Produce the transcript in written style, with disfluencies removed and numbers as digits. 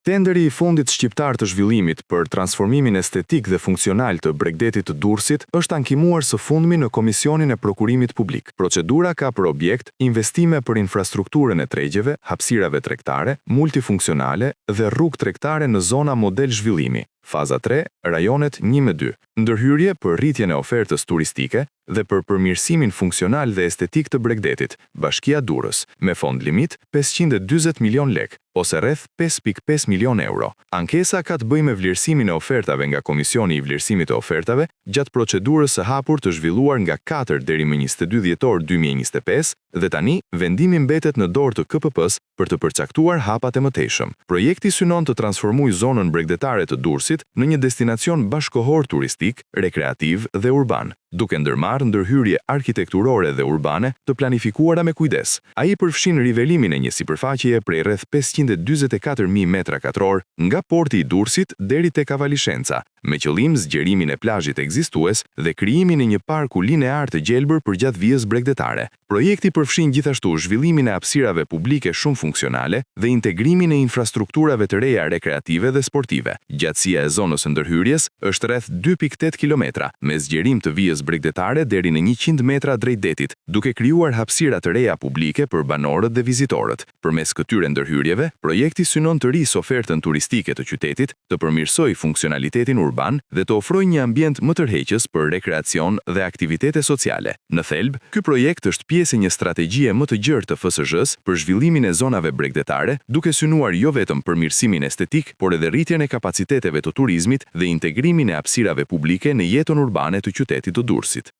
Tenderi i Fondit Shqiptar të Zhvillimit për transformimin estetik dhe funksional të Bregdetit të Durrësit është ankimuar së fundmi në Komisionin e Prokurimit Publik. Procedura ka për objekt investime për infrastrukturën e tregjeve, hapësirave tregtare, multifunksionale dhe rrugë tregtare në zona model zhvillimi. Faza 3, rajonet 1-2. Ndërhyrje për rritjen e ofertës turistike dhe për përmirësimin funksional dhe estetik të Bregdetit, Bashkia Durrës, me fond limit 540 milion lek, ose rreth 5.5 milion euro. Ankesa ka të bëjë me vlerësimin e ofertave nga Komisioni i Vlerësimit të Ofertave gjatë procedurës së hapur të zhvilluar nga 4 deri më 22 dhjetor 2025 dhe tani vendimi mbetet në dorë të KPP-s për të përcaktuar hapat e mëtejshëm. Projekti synon të transformojë zonën bregdetare të Durrësit në një destinacion bashkohor turistik, rekreativ dhe urban, duke ndërmarrë ndërhyrje arkitekturore dhe urbane të planifikuara me kujdes. Ai përfshin rivelimin e një sipërfaqeje prej rreth 544.000 metra katror nga porti i Durrësit deri te Kavalishenca, me qëllim zgjerimin e plazhit ekzistues dhe krijimin e një parku linear të gjelbër përgjatë vijës bregdetare. Projekti përfshin gjithashtu zhvillimin e hapësirave publike shumë funksionale dhe integrimin e infrastrukturave të reja rekreative dhe sportive. Gjatësia e zonës së ndërhyrjes është rreth 2.8 kilometra, me zgjerim të vijës bregdetare deri në 100 metra drejt detit, duke krijuar hapësira të reja publike për banorët dhe vizitorët. Përmes këtyre ndërhyrjeve, projekti synon të rrisë ofertën turistike të qytetit, të përmirësojë funksionalitetin urban dhe të ofrojë një ambient më tërheqës për rekreacion dhe aktivitete sociale. Në thelb, ky projekt është pjesë e një strategjie më të gjerë të FSZ-s për zhvillimin e zonave bregdetare, duke synuar jo vetëm përmirësimin estetik, por edhe rritjen e kapaciteteve të turizmit dhe integrimin e hapësirave publike në jetën urbane të qytetit të Durrësit.